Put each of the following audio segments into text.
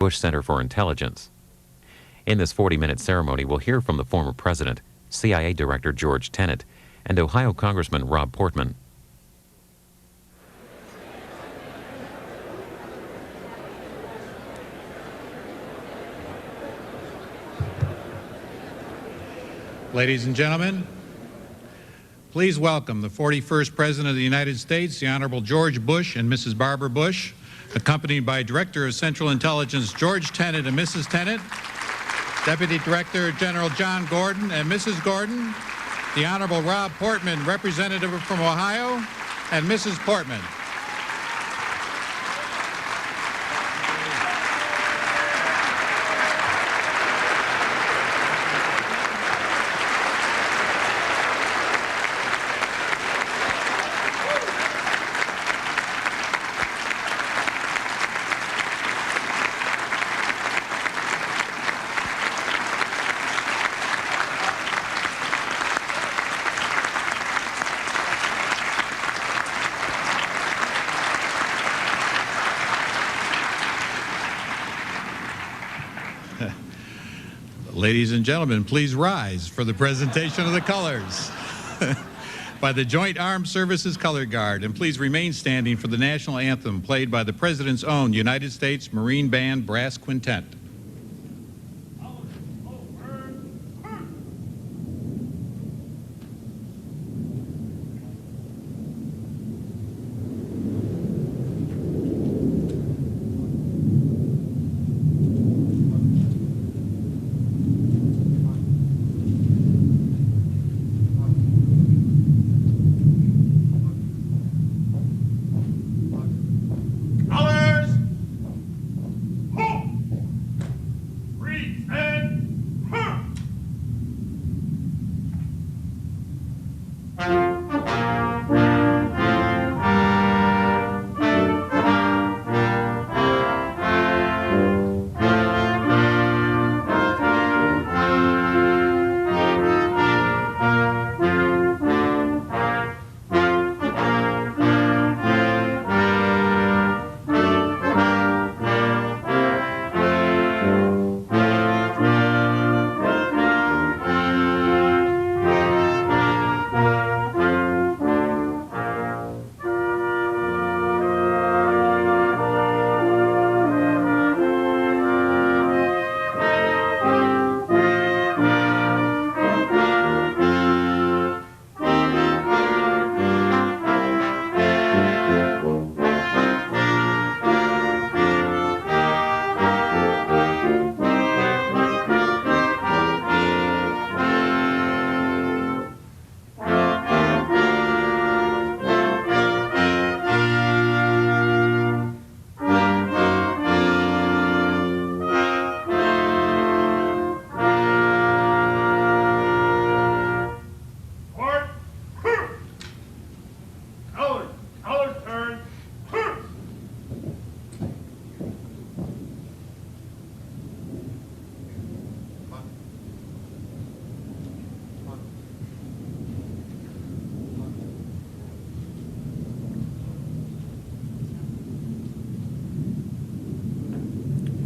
Bush Center for Intelligence. In this 40-minute ceremony, we'll hear from the former president, CIA Director George Tenet, and Ohio Congressman Rob Portman. Ladies and gentlemen, please welcome the 41st President of the United States, the Honorable George Bush and Mrs. Barbara Bush, accompanied by Director of Central Intelligence George Tenet and Mrs. Tenet, Deputy Director General John Gordon and Mrs. Gordon, the Honorable Rob Portman, Representative from Ohio, and Mrs. Portman. Ladies and gentlemen, please rise for the presentation of the colors by the Joint Armed Services Color Guard, and please remain standing for the national anthem played by the President's own United States Marine Band Brass Quintet.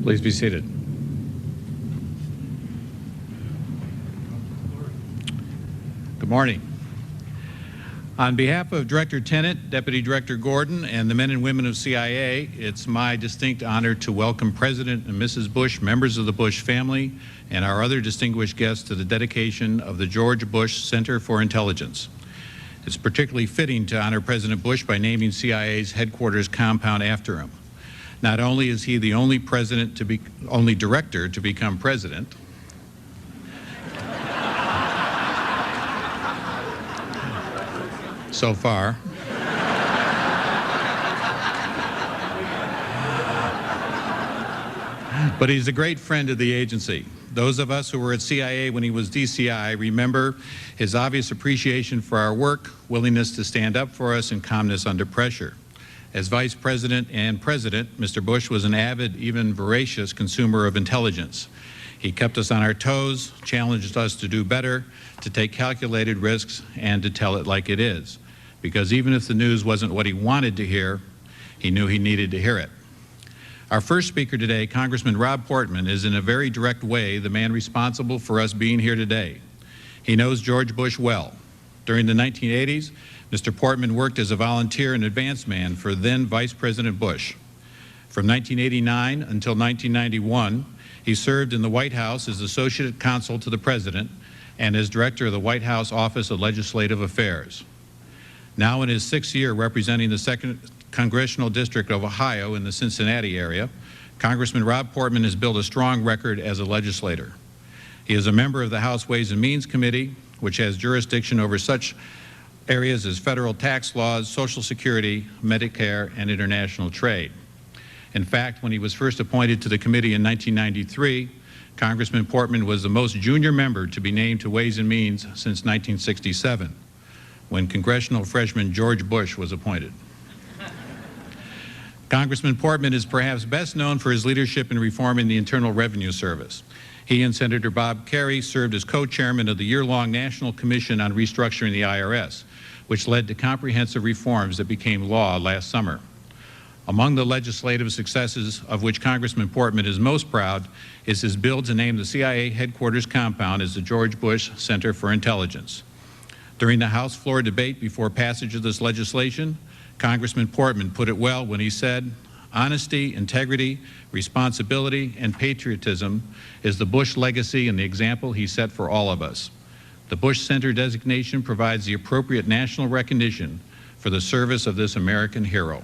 Please be seated. Good morning. On behalf of Director Tenet, Deputy Director Gordon, and the men and women of CIA, it's my distinct honor to welcome President and Mrs. Bush, members of the Bush family, and our other distinguished guests to the dedication of the George Bush Center for Intelligence. It's particularly fitting to honor President Bush by naming CIA's headquarters compound after him. Not only is he the only director to become president, so far, but he's a great friend of the agency. Those of us who were at CIA when he was DCI remember his obvious appreciation for our work, willingness to stand up for us, and calmness under pressure. As Vice President and President, Mr. Bush was an avid, even voracious consumer of intelligence. He kept us on our toes, challenged us to do better, to take calculated risks, and to tell it like it is. Because even if the news wasn't what he wanted to hear, he knew he needed to hear it. Our first speaker today, Congressman Rob Portman, is in a very direct way the man responsible for us being here today. He knows George Bush well. During the 1980s, Mr. Portman worked as a volunteer and advance man for then Vice President Bush. From 1989 until 1991, he served in the White House as Associate Counsel to the President and as Director of the White House Office of Legislative Affairs. Now in his 6th year representing the 2nd Congressional District of Ohio in the Cincinnati area, Congressman Rob Portman has built a strong record as a legislator. He is a member of the House Ways and Means Committee, which has jurisdiction over such areas as federal tax laws, Social Security, Medicare, and international trade. In fact, when he was first appointed to the committee in 1993, Congressman Portman was the most junior member to be named to Ways and Means since 1967, when congressional freshman George Bush was appointed. Congressman Portman is perhaps best known for his leadership in reforming the Internal Revenue Service. He and Senator Bob Carey served as co-chairman of the year-long National Commission on Restructuring the IRS, which led to comprehensive reforms that became law last summer. Among the legislative successes of which Congressman Portman is most proud is his bill to name the CIA headquarters compound as the George Bush Center for Intelligence. During the House floor debate before passage of this legislation, Congressman Portman put it well when he said, "Honesty, integrity, responsibility, and patriotism is the Bush legacy and the example he set for all of us. The Bush Center designation provides the appropriate national recognition for the service of this American hero."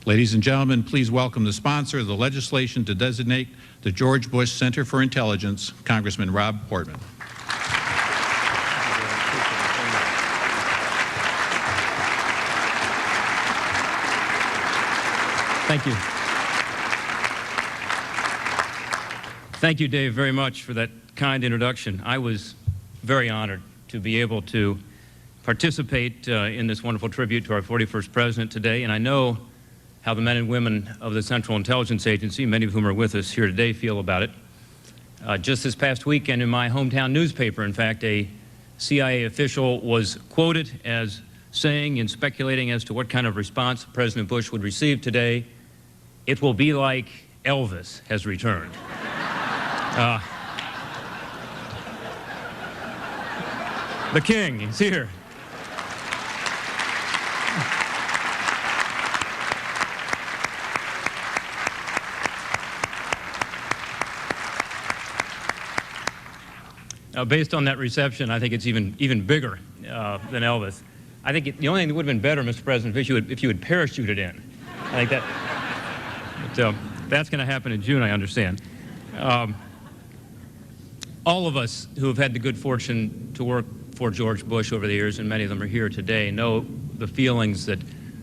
Ladies and gentlemen, please welcome the sponsor of the legislation to designate the George Bush Center for Intelligence, Congressman Rob Portman. Thank you. Thank you, Dave, very much for that kind introduction. I was very honored to be able to participate in this wonderful tribute to our 41st president today, and I know how the men and women of the Central Intelligence Agency, many of whom are with us here today, feel about it. Just this past weekend in my hometown newspaper, in fact, a CIA official was quoted as saying and speculating as to what kind of response President Bush would receive today, "It will be like Elvis has returned." The king is here. Based on that reception, I think it's even bigger than Elvis. I think the only thing that would have been better, Mr. President, if you had parachuted in. I think that. But, that's going to happen in June, I understand. All of us who have had the good fortune to work for George Bush over the years, and many of them are here today, know the feelings that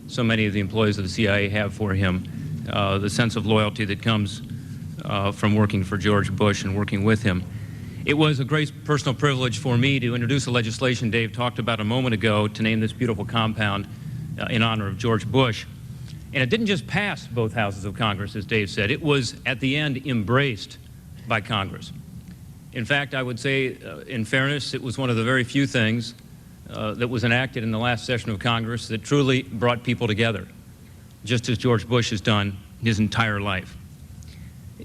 so many of the employees of the CIA have for him, the sense of loyalty that comes from working for George Bush and working with him. It was a great personal privilege for me to introduce the legislation Dave talked about a moment ago to name this beautiful compound in honor of George Bush. And it didn't just pass both houses of Congress, as Dave said. It was, at the end, embraced by Congress. In fact, I would say, in fairness, it was one of the very few things that was enacted in the last session of Congress that truly brought people together, just as George Bush has done his entire life.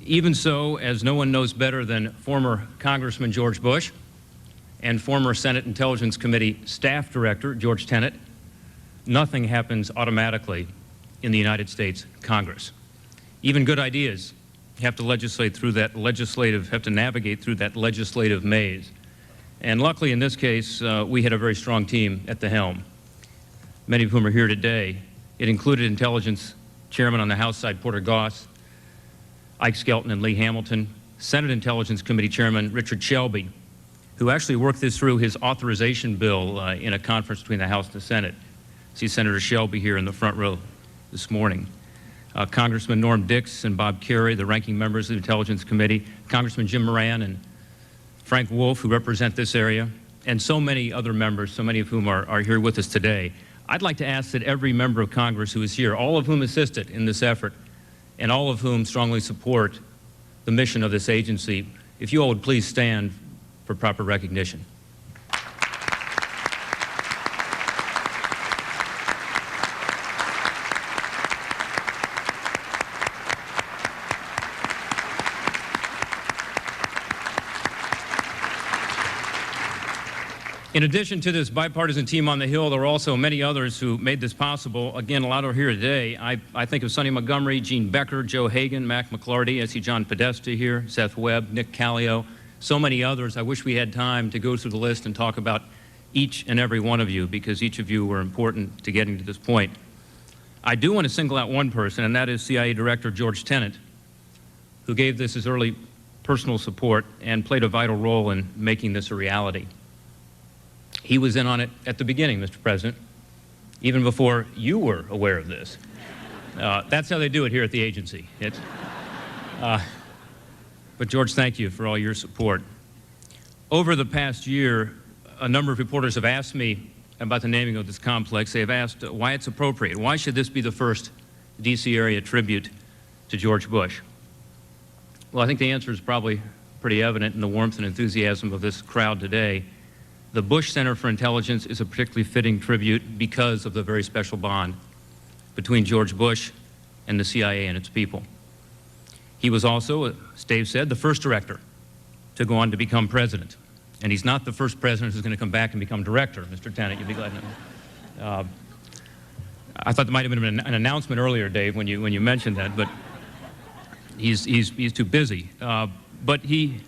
Even so, as no one knows better than former Congressman George Bush and former Senate Intelligence Committee staff director George Tenet, nothing happens automatically in the United States Congress. Even good ideas have to navigate through that legislative maze. And luckily in this case, we had a very strong team at the helm, many of whom are here today. It included Intelligence Chairman on the House side, Porter Goss, Ike Skelton and Lee Hamilton, Senate Intelligence Committee Chairman Richard Shelby, who actually worked this through his authorization bill in a conference between the House and the Senate. See Senator Shelby here in the front row this morning. Congressman Norm Dix and Bob Carey, the ranking members of the Intelligence Committee, Congressman Jim Moran and Frank Wolf, who represent this area, and so many other members, so many of whom are here with us today. I'd like to ask that every member of Congress who is here, all of whom assisted in this effort, and all of whom strongly support the mission of this agency, if you all would please stand for proper recognition. In addition to this bipartisan team on the Hill, there are also many others who made this possible. Again, a lot are here today. I think of Sonny Montgomery, Gene Becker, Joe Hagan, Mac McClarty. I see John Podesta here, Seth Webb, Nick Callio, so many others. I wish we had time to go through the list and talk about each and every one of you, because each of you were important to getting to this point. I do want to single out one person, and that is CIA Director George Tenet, who gave this his early personal support and played a vital role in making this a reality. He was in on it at the beginning, Mr. President, even before you were aware of this. That's how they do it here at the agency. But George, thank you for all your support. Over the past year, a number of reporters have asked me about the naming of this complex. They have asked why it's appropriate. Why should this be the first D.C. area tribute to George Bush? Well, I think the answer is probably pretty evident in the warmth and enthusiasm of this crowd today. The Bush Center for Intelligence is a particularly fitting tribute because of the very special bond between George Bush and the CIA and its people. He was also, as Dave said, the first director to go on to become president. And he's not the first president who's going to come back and become director, Mr. Tenet. You'll be glad to know. I thought there might have been an announcement earlier, Dave, when you mentioned that, but he's too busy. But he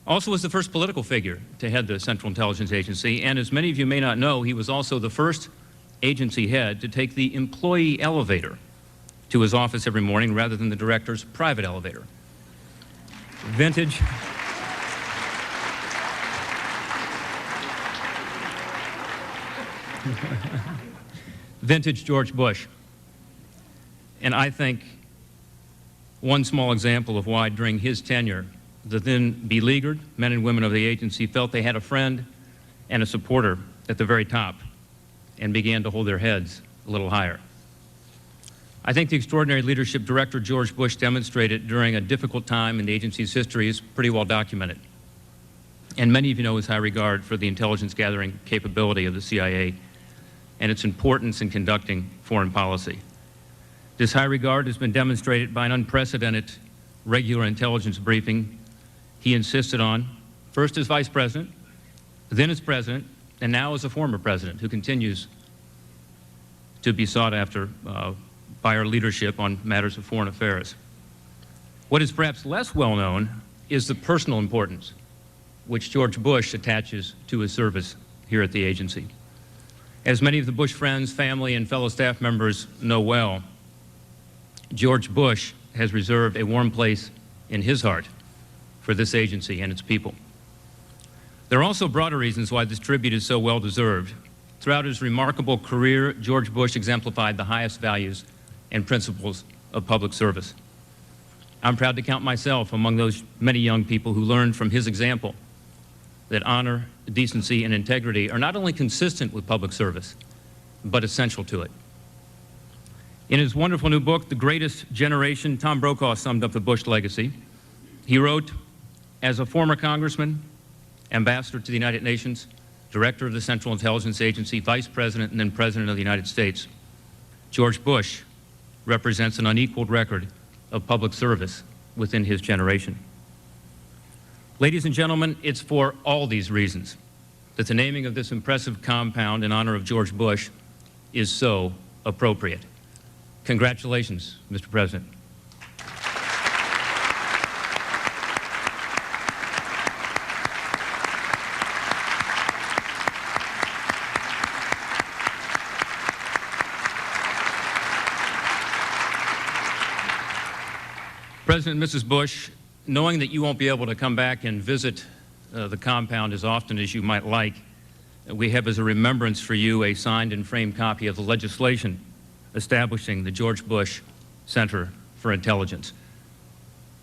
also was the first political figure to head the Central Intelligence Agency, and as many of you may not know, he was also the first agency head to take the employee elevator to his office every morning rather than the director's private elevator. Vintage. Vintage George Bush. And I think one small example of why during his tenure the then beleaguered men and women of the agency felt they had a friend and a supporter at the very top and began to hold their heads a little higher. I think the extraordinary leadership Director George Bush demonstrated during a difficult time in the agency's history is pretty well documented. And many of you know his high regard for the intelligence gathering capability of the CIA and its importance in conducting foreign policy. This high regard has been demonstrated by an unprecedented regular intelligence briefing he insisted on, first as Vice President, then as President, and now as a former President who continues to be sought after by our leadership on matters of foreign affairs. What is perhaps less well known is the personal importance which George Bush attaches to his service here at the agency. As many of the Bush friends, family, and fellow staff members know well, George Bush has reserved a warm place in his heart for this agency and its people. There are also broader reasons why this tribute is so well deserved. Throughout his remarkable career, George Bush exemplified the highest values and principles of public service. I'm proud to count myself among those many young people who learned from his example that honor, decency, and integrity are not only consistent with public service, but essential to it. In his wonderful new book, The Greatest Generation, Tom Brokaw summed up the Bush legacy. He wrote, as a former congressman, ambassador to the United Nations, director of the Central Intelligence Agency, vice president, and then president of the United States, George Bush represents an unequaled record of public service within his generation. Ladies and gentlemen, it's for all these reasons that the naming of this impressive compound in honor of George Bush is so appropriate. Congratulations, Mr. President. President and Mrs. Bush, knowing that you won't be able to come back and visit the compound as often as you might like, we have as a remembrance for you a signed and framed copy of the legislation establishing the George Bush Center for Intelligence.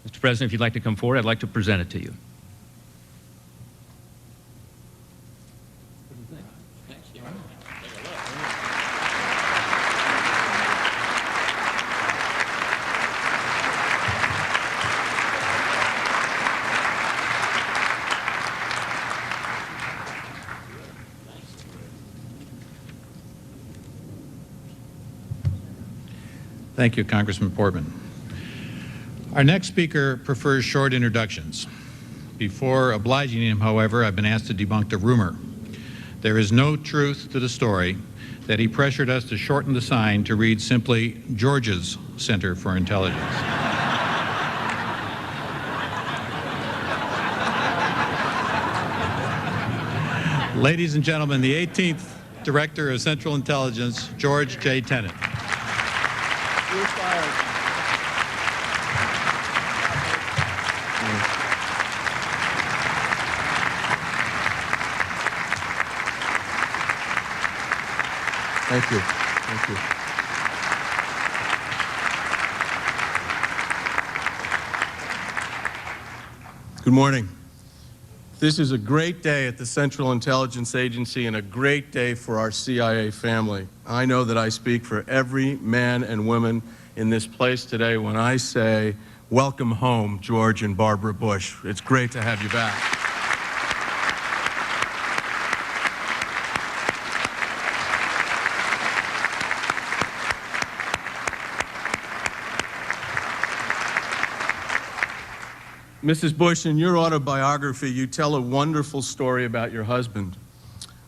Mr. President, if you'd like to come forward, I'd like to present it to you. Thank you, Congressman Portman. Our next speaker prefers short introductions. Before obliging him, however, I've been asked to debunk a rumor. There is no truth to the story that he pressured us to shorten the sign to read simply George's Center for Intelligence. Ladies and gentlemen, the 18th Director of Central Intelligence, George J. Tenet. Thank you. Thank you. Good morning. This is a great day at the Central Intelligence Agency and a great day for our CIA family. I know that I speak for every man and woman in this place today when I say, welcome home, George and Barbara Bush. It's great to have you back. Mrs. Bush, in your autobiography, you tell a wonderful story about your husband.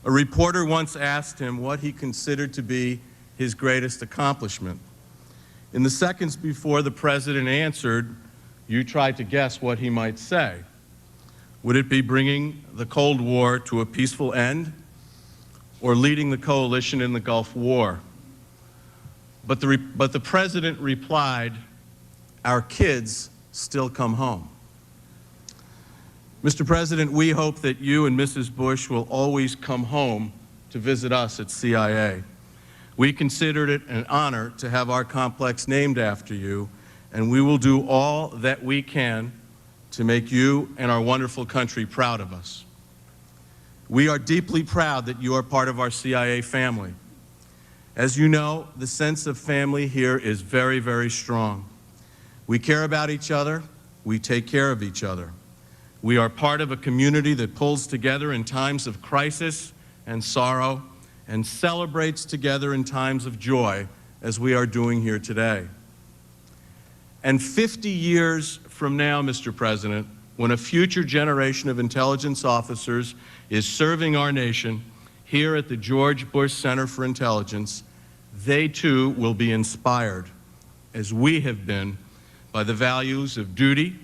A reporter once asked him what he considered to be his greatest accomplishment. In the seconds before the president answered, you tried to guess what he might say. Would it be bringing the Cold War to a peaceful end, or leading the coalition in the Gulf War? But the president replied, our kids still come home. Mr. President, we hope that you and Mrs. Bush will always come home to visit us at CIA. We considered it an honor to have our complex named after you, and we will do all that we can to make you and our wonderful country proud of us. We are deeply proud that you are part of our CIA family. As you know, the sense of family here is very, very strong. We care about each other. We take care of each other. We are part of a community that pulls together in times of crisis and sorrow and celebrates together in times of joy, as we are doing here today. And 50 years from now, Mr. President, when a future generation of intelligence officers is serving our nation here at the George Bush Center for Intelligence, they too will be inspired, as we have been, by the values of duty,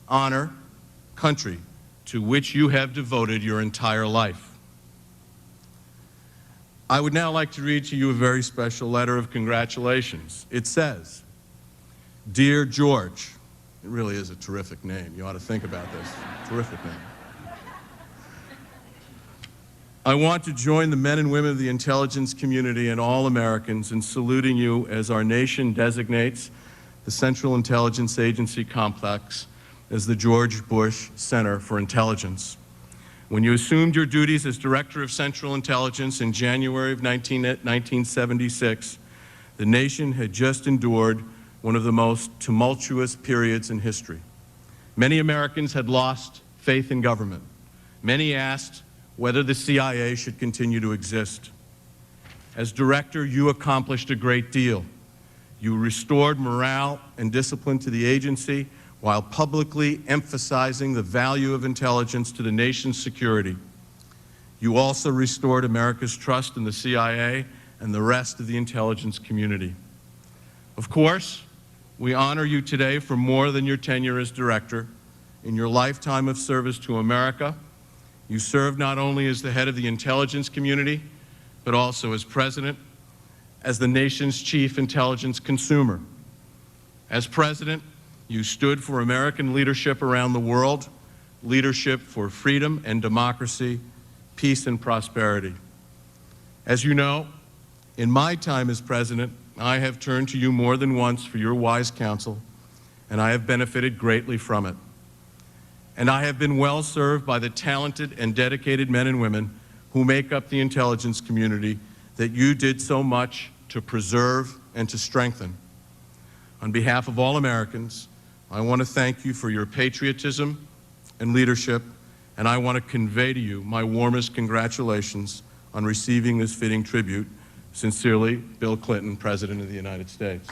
honor, country, to which you have devoted your entire life. I would now like to read to you a very special letter of congratulations. It says, Dear George, it really is a terrific name. You ought to think about this. Terrific name. I want to join the men and women of the intelligence community and all Americans in saluting you as our nation designates the Central Intelligence Agency complex as the George Bush Center for Intelligence. When you assumed your duties as Director of Central Intelligence in January of 1976, the nation had just endured one of the most tumultuous periods in history. Many Americans had lost faith in government. Many asked whether the CIA should continue to exist. As Director, you accomplished a great deal. You restored morale and discipline to the agency while publicly emphasizing the value of intelligence to the nation's security. You also restored America's trust in the CIA and the rest of the intelligence community. Of course, we honor you today for more than your tenure as director. In your lifetime of service to America, you served not only as the head of the intelligence community, but also as president, as the nation's chief intelligence consumer. As president, you stood for American leadership around the world, leadership for freedom and democracy, peace and prosperity. As you know, in my time as president, I have turned to you more than once for your wise counsel, and I have benefited greatly from it. And I have been well served by the talented and dedicated men and women who make up the intelligence community that you did so much to preserve and to strengthen. On behalf of all Americans, I want to thank you for your patriotism and leadership, and I want to convey to you my warmest congratulations on receiving this fitting tribute. Sincerely, Bill Clinton, President of the United States.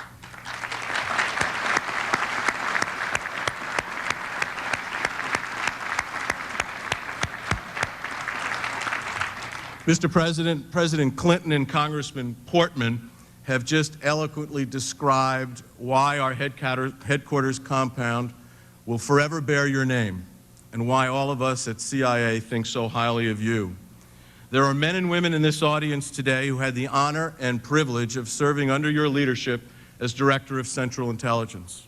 Mr. President, President Clinton and Congressman Portman have just eloquently described why our headquarters compound will forever bear your name and why all of us at CIA think so highly of you. There are men and women in this audience today who had the honor and privilege of serving under your leadership as Director of Central Intelligence.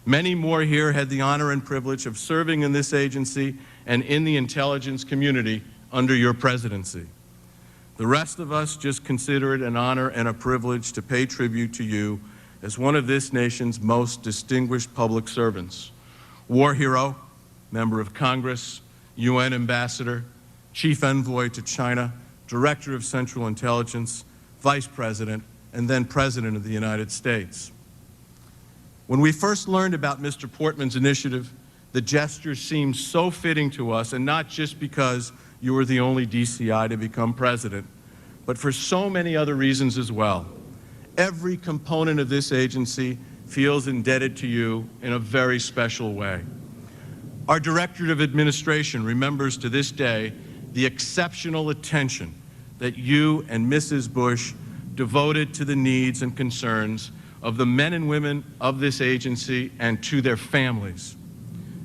Many more here had the honor and privilege of serving in this agency and in the intelligence community under your presidency. The rest of us just consider it an honor and a privilege to pay tribute to you as one of this nation's most distinguished public servants. War hero, member of Congress, UN ambassador, chief envoy to China, Director of Central Intelligence, Vice President, and then President of the United States. When we first learned about Mr. Portman's initiative, the gesture seemed so fitting to us, and not just because you were the only DCI to become president, but for so many other reasons as well. Every component of this agency feels indebted to you in a very special way. Our Directorate of Administration remembers to this day the exceptional attention that you and Mrs. Bush devoted to the needs and concerns of the men and women of this agency and to their families.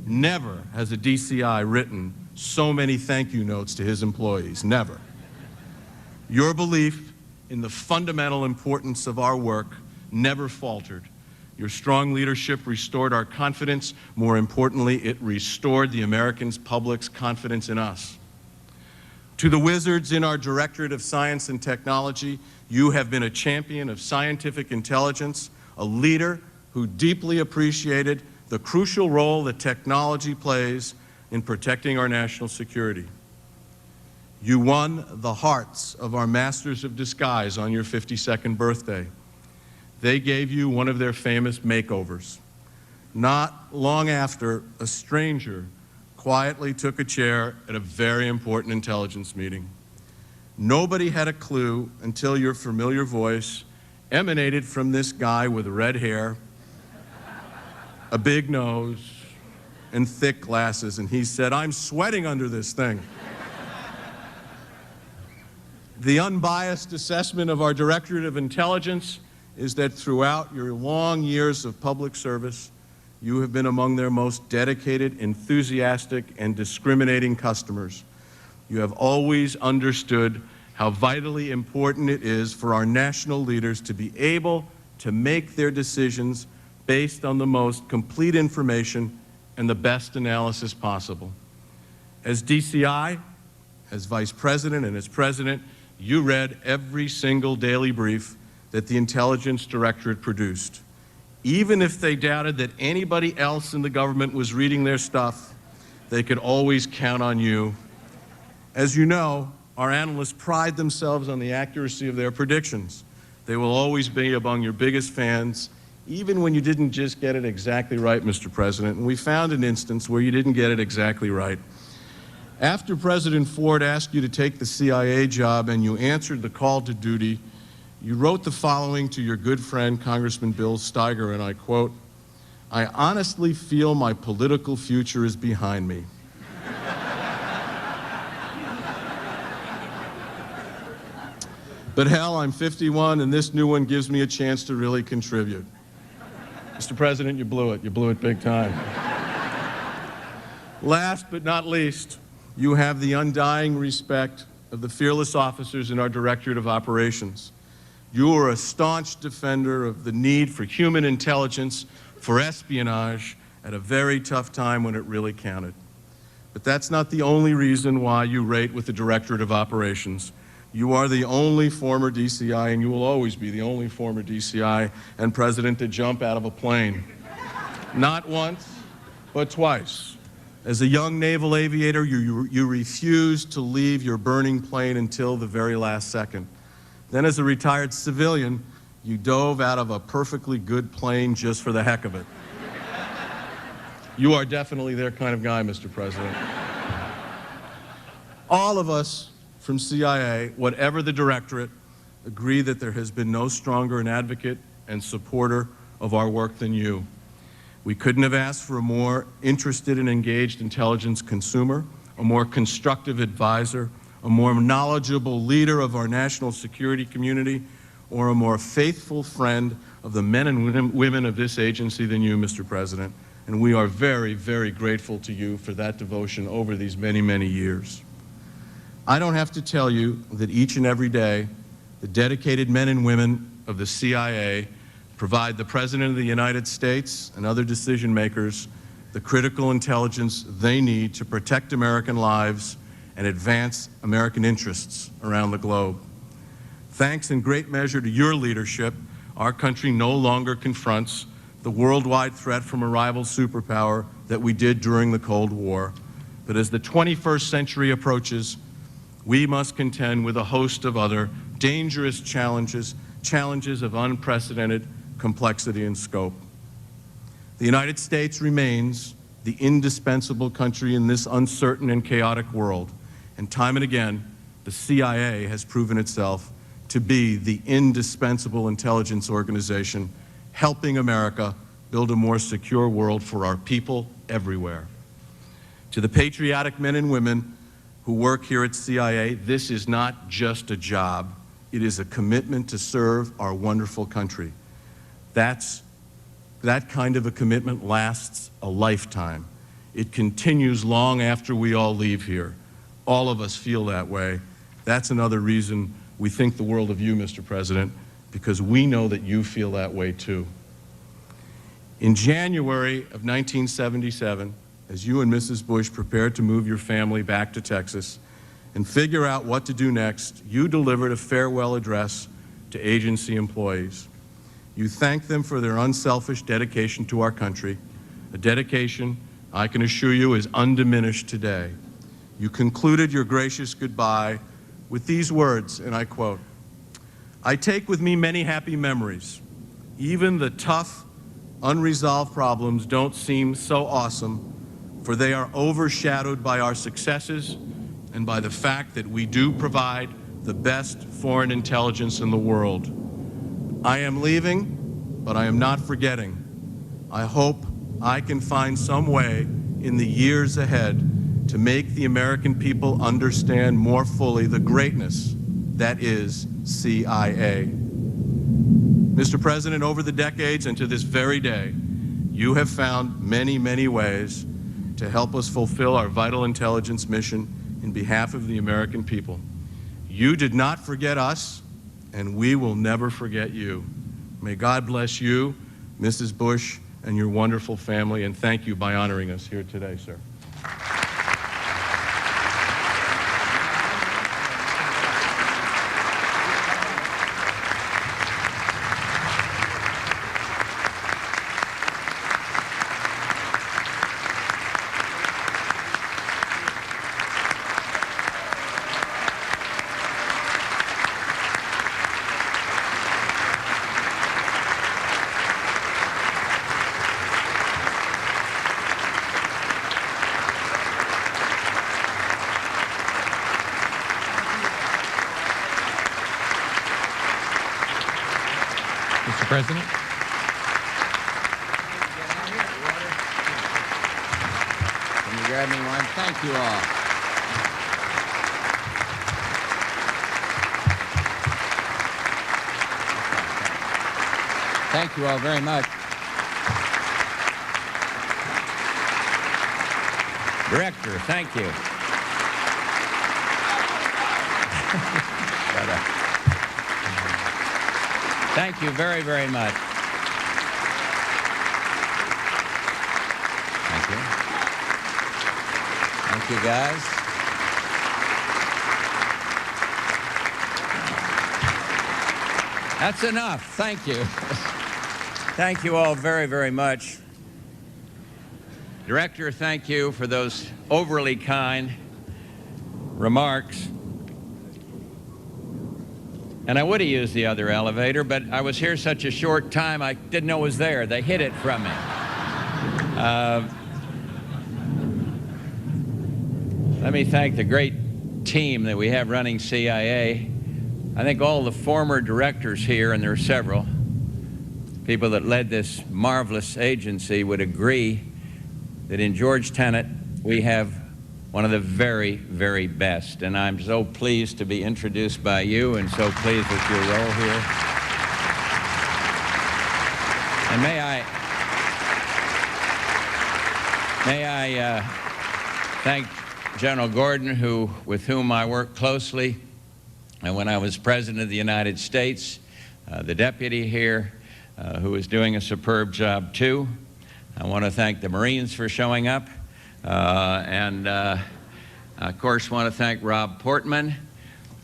Never has a DCI written so many thank you notes to his employees, never. Your belief in the fundamental importance of our work never faltered. Your strong leadership restored our confidence. More importantly, it restored the American public's confidence in us. To the wizards in our Directorate of Science and Technology, you have been a champion of scientific intelligence, a leader who deeply appreciated the crucial role that technology plays in protecting our national security. You won the hearts of our Masters of Disguise on your 52nd birthday. They gave you one of their famous makeovers. Not long after, a stranger quietly took a chair at a very important intelligence meeting. Nobody had a clue until your familiar voice emanated from this guy with red hair, a big nose, and thick glasses, and he said, "I'm sweating under this thing." The unbiased assessment of our Directorate of Intelligence is that throughout your long years of public service, you have been among their most dedicated, enthusiastic, and discriminating customers. You have always understood how vitally important it is for our national leaders to be able to make their decisions based on the most complete information and the best analysis possible. As DCI, as Vice President, and as President, you read every single daily brief that the Intelligence Directorate produced. Even if they doubted that anybody else in the government was reading their stuff, they could always count on you. As you know, our analysts pride themselves on the accuracy of their predictions. They will always be among your biggest fans, even when you didn't just get it exactly right, Mr. President. And we found an instance where you didn't get it exactly right. After President Ford asked you to take the CIA job and you answered the call to duty, you wrote the following to your good friend, Congressman Bill Steiger, and I quote, "I honestly feel my political future is behind me." But hell, I'm 51, and this new one gives me a chance to really contribute. Mr. President, you blew it. You blew it big time. Last but not least, you have the undying respect of the fearless officers in our Directorate of Operations. You are a staunch defender of the need for human intelligence, for espionage, at a very tough time when it really counted. But that's not the only reason why you rate with the Directorate of Operations. You are the only former DCI, and you will always be the only former DCI and president to jump out of a plane. Not once, but twice. As a young naval aviator, you refused to leave your burning plane until the very last second. Then as a retired civilian, you dove out of a perfectly good plane just for the heck of it. You are definitely their kind of guy, Mr. President. All of us from CIA, whatever the directorate, agree that there has been no stronger an advocate and supporter of our work than you. We couldn't have asked for a more interested and engaged intelligence consumer, a more constructive advisor, a more knowledgeable leader of our national security community, or a more faithful friend of the men and women of this agency than you, Mr. President. And we are very, very grateful to you for that devotion over these many, many years. I don't have to tell you that each and every day, the dedicated men and women of the CIA provide the President of the United States and other decision makers the critical intelligence they need to protect American lives and advance American interests around the globe. Thanks in great measure to your leadership, our country no longer confronts the worldwide threat from a rival superpower that we did during the Cold War. But as the 21st century approaches, we must contend with a host of other dangerous challenges of unprecedented complexity and scope. The United States remains the indispensable country in this uncertain and chaotic world, and time and again, the CIA has proven itself to be the indispensable intelligence organization helping America build a more secure world for our people everywhere. To the patriotic men and women who work here at CIA, this is not just a job, it is a commitment to serve our wonderful country. That kind of a commitment lasts a lifetime. It continues long after we all leave here. All of us feel that way. That's another reason we think the world of you, Mr. President, because we know that you feel that way too. In January of 1977, as you and Mrs. Bush prepared to move your family back to Texas and figure out what to do next, you delivered a farewell address to agency employees. You thanked them for their unselfish dedication to our country, a dedication I can assure you is undiminished today. You concluded your gracious goodbye with these words, and I quote, "I take with me many happy memories. Even the tough, unresolved problems don't seem so awesome, for they are overshadowed by our successes and by the fact that we do provide the best foreign intelligence in the world. I am leaving, but I am not forgetting. I hope I can find some way in the years ahead to make the American people understand more fully the greatness that is CIA." Mr. President, over the decades and to this very day, you have found many, many ways to help us fulfill our vital intelligence mission in behalf of the American people. You did not forget us, and we will never forget you. May God bless you, Mrs. Bush, and your wonderful family, and thank you by honoring us here today, sir. Mr. President. Can you grab me one? Thank you all. Thank you all very much. Director, thank you. Thank you very, very much. Thank you. Thank you, guys. That's enough. Thank you. Thank you all very, very much. Director, thank you for those overly kind remarks. And I would have used the other elevator, but I was here such a short time, I didn't know it was there. They hid it from me. Let me thank the great team that we have running CIA. I think all the former directors here, and there are several, people that led this marvelous agency would agree that in George Tenet we have one of the very, very best. And I'm so pleased to be introduced by you and so pleased with your role here. And may I thank General Gordon, with whom I worked closely when I was President of the United States, the deputy here, who is doing a superb job too. I want to thank the Marines for showing up, and of course want to thank Rob Portman,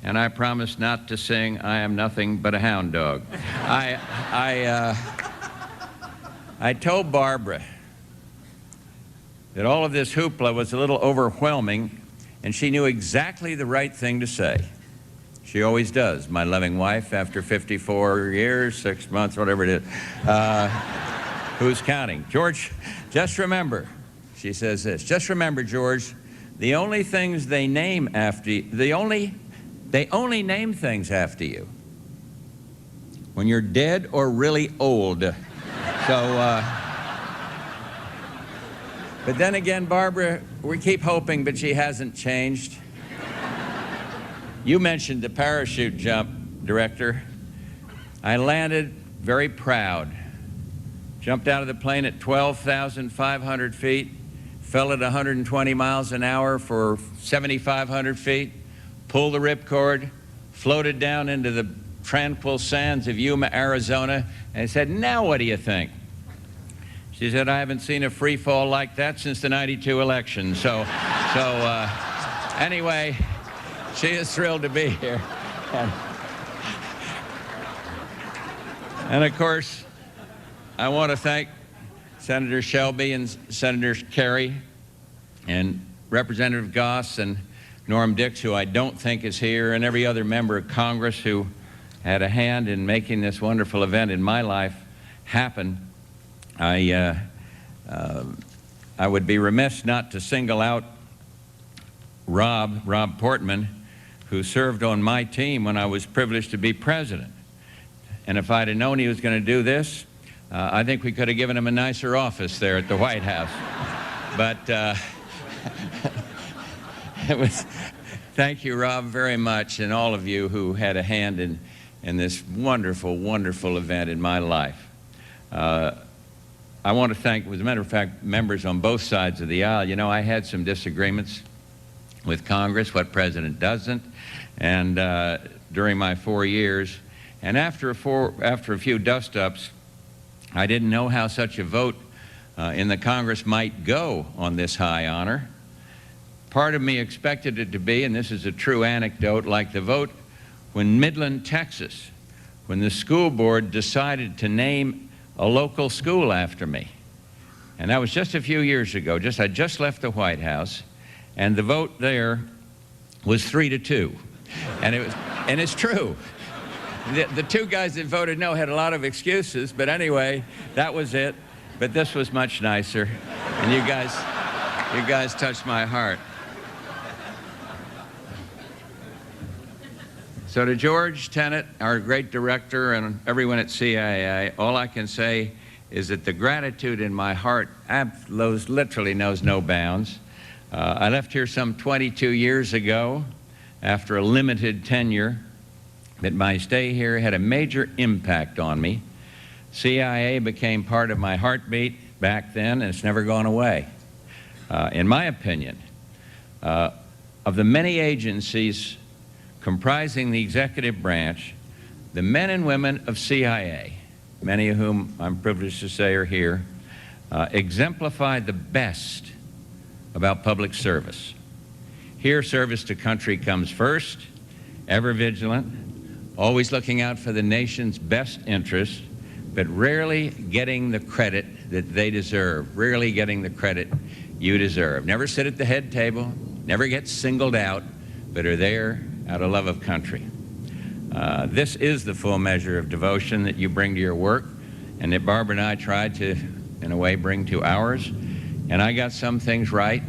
and I promise not to sing "I Am Nothing But a Hound Dog." I told Barbara that all of this hoopla was a little overwhelming, and she knew exactly the right thing to say. She always does, my loving wife, after 54 years, 6 months, whatever it is. Who's counting? George, just remember, she says this, just remember, George, the only things they name after you, they only name things after you when you're dead or really old. So, but then again, Barbara, we keep hoping, but she hasn't changed. You mentioned the parachute jump, Director. I landed very proud. Jumped out of the plane at 12,500 feet, fell at 120 miles an hour for 7,500 feet, pulled the ripcord, floated down into the tranquil sands of Yuma, Arizona, and said, "Now what do you think?" She said, "I haven't seen a free fall like that since the '92 election." So anyway, she is thrilled to be here. And of course, I want to thank Senator Shelby and Senator Carey and Representative Goss and Norm Dix, who I don't think is here, and every other member of Congress who had a hand in making this wonderful event in my life happen. I would be remiss not to single out Rob Portman, who served on my team when I was privileged to be president. And if I'd have known he was going to do this, I think we could have given him a nicer office there at the White House. But it was, thank you, Rob, very much, and all of you who had a hand in this wonderful, wonderful event in my life. I want to thank, as a matter of fact, members on both sides of the aisle. You know, I had some disagreements with Congress, what president doesn't, and during my 4 years. And after a few dust-ups, I didn't know how such a vote in the Congress might go on this high honor. Part of me expected it to be, and this is a true anecdote, like the vote when Midland, Texas, when the school board decided to name a local school after me. And that was just a few years ago. I just left the White House, and the vote there was 3-2. And it's true. The two guys that voted no had a lot of excuses, but anyway, that was it. But this was much nicer, and you guys touched my heart. So to George Tenet, our great director, and everyone at CIA, all I can say is that the gratitude in my heart literally knows no bounds. I left here some 22 years ago after a limited tenure, but my stay here had a major impact on me. CIA became part of my heartbeat back then, and it's never gone away. In my opinion, of the many agencies comprising the executive branch, the men and women of CIA, many of whom I'm privileged to say are here, exemplify the best about public service. Here, service to country comes first, ever vigilant, always looking out for the nation's best interests, but rarely getting the credit that they deserve, rarely getting the credit you deserve. Never sit at the head table, never get singled out, but are there out of love of country. This is the full measure of devotion that you bring to your work, and that Barbara and I tried to, in a way, bring to ours. And I got some things right,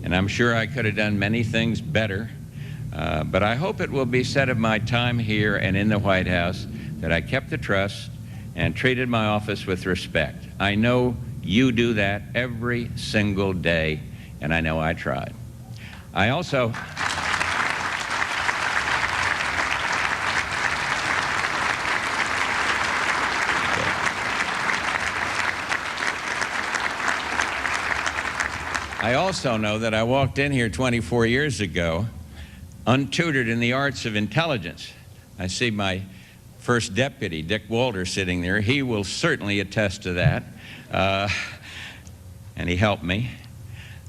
and I'm sure I could have done many things better. But I hope it will be said of my time here and in the White House that I kept the trust and treated my office with respect. I know you do that every single day, and I know I tried. I also know that I walked in here 24 years ago untutored in the arts of intelligence. I see my first deputy, Dick Walter, sitting there. He will certainly attest to that. And he helped me.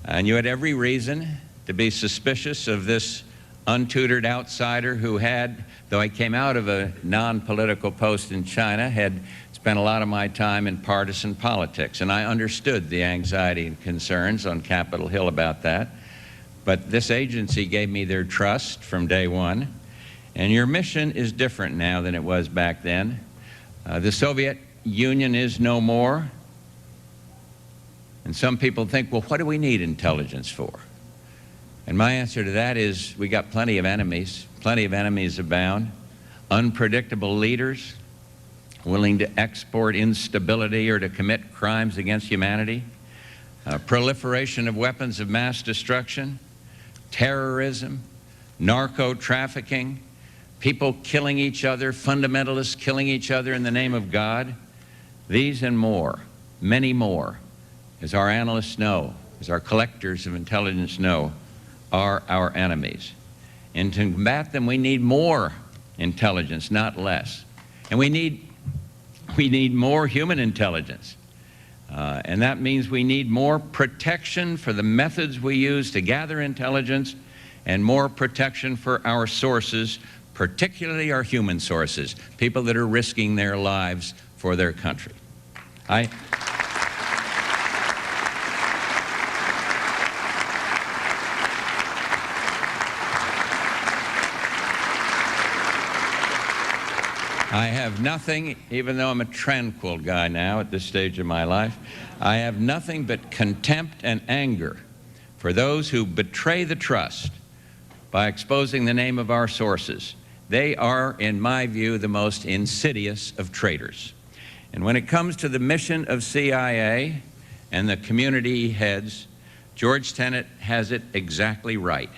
And you had every reason to be suspicious of this untutored outsider who had, though I came out of a non-political post in China, had spent a lot of my time in partisan politics. And I understood the anxiety and concerns on Capitol Hill about that. But this agency gave me their trust from day one. And your mission is different now than it was back then. The Soviet Union is no more. And some people think, well, what do we need intelligence for? And my answer to that is we got plenty of enemies abound, unpredictable leaders willing to export instability or to commit crimes against humanity, proliferation of weapons of mass destruction, terrorism, narco-trafficking, people killing each other, fundamentalists killing each other in the name of God. These and more, many more, as our analysts know, as our collectors of intelligence know, are our enemies. And to combat them, we need more intelligence, not less. And we need more human intelligence. And that means we need more protection for the methods we use to gather intelligence and more protection for our sources, particularly our human sources, people that are risking their lives for their country. I have nothing, even though I'm a tranquil guy now at this stage of my life, I have nothing but contempt and anger for those who betray the trust by exposing the name of our sources. They are, in my view, the most insidious of traitors. And when it comes to the mission of CIA and the community heads, George Tenet has it exactly right.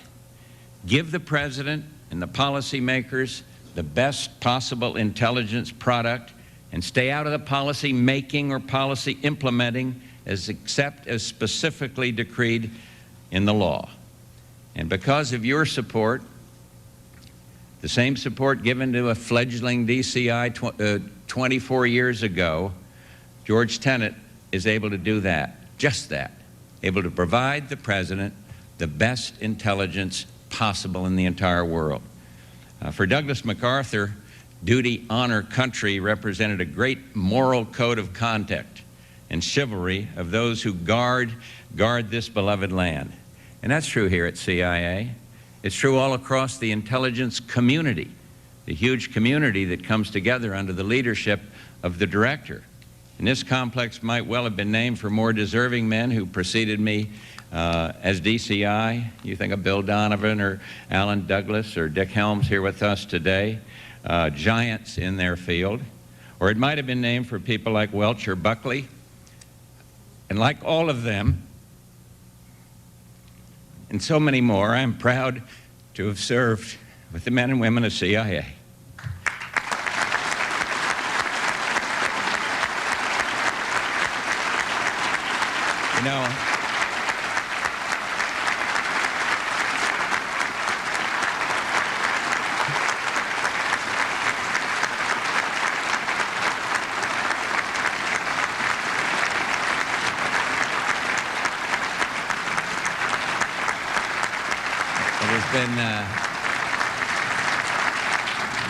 Give the President and the policymakers the best possible intelligence product and stay out of the policy making or policy implementing except as specifically decreed in the law. And because of your support, the same support given to a fledgling DCI 24 years ago, George Tenet is able to do that, just that, able to provide the President the best intelligence possible in the entire world. For Douglas MacArthur, duty, honor, country represented a great moral code of conduct and chivalry of those who guard this beloved land. And that's true here at CIA. It's true all across the intelligence community, the huge community that comes together under the leadership of the director. And this complex might well have been named for more deserving men who preceded me as DCI. You think of Bill Donovan or Alan Douglas or Dick Helms here with us today, giants in their field. Or it might have been named for people like Welch or Buckley. And like all of them, and so many more, I am proud to have served with the men and women of CIA. You know,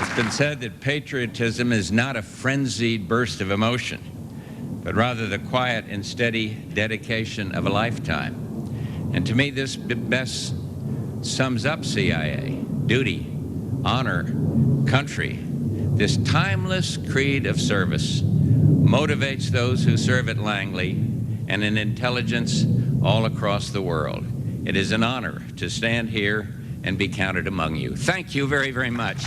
it's been said that patriotism is not a frenzied burst of emotion, but rather the quiet and steady dedication of a lifetime. And to me, this best sums up CIA: duty, honor, country. This timeless creed of service motivates those who serve at Langley and in intelligence all across the world. It is an honor to stand here and be counted among you. Thank you very, very much.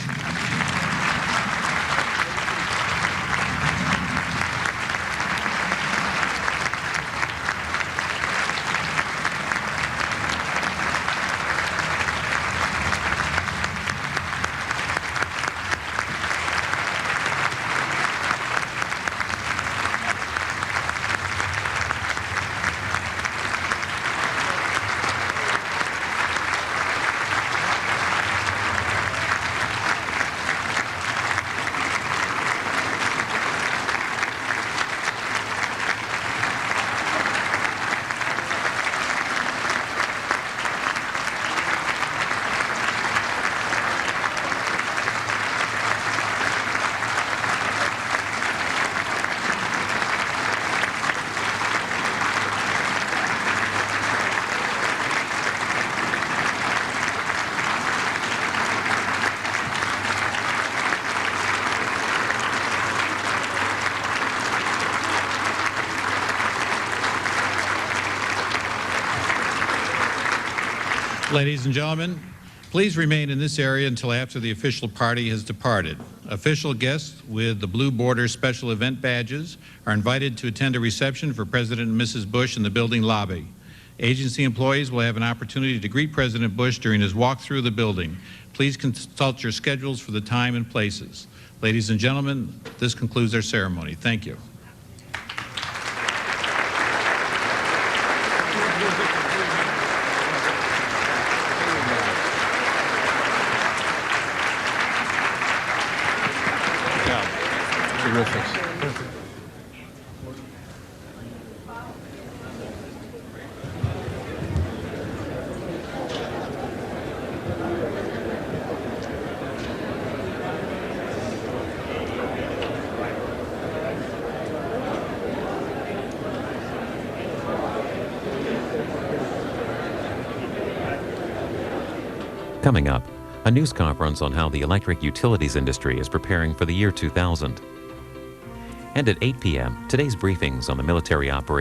Ladies and gentlemen, please remain in this area until after the official party has departed. Official guests with the blue border special event badges are invited to attend a reception for President and Mrs. Bush in the building lobby. Agency employees will have an opportunity to greet President Bush during his walk through the building. Please consult your schedules for the time and places. Ladies and gentlemen, this concludes our ceremony. Thank you. Terrific. Coming up, a news conference on how the electric utilities industry is preparing for the year 2000. And at 8 p.m., today's briefings on the military operations.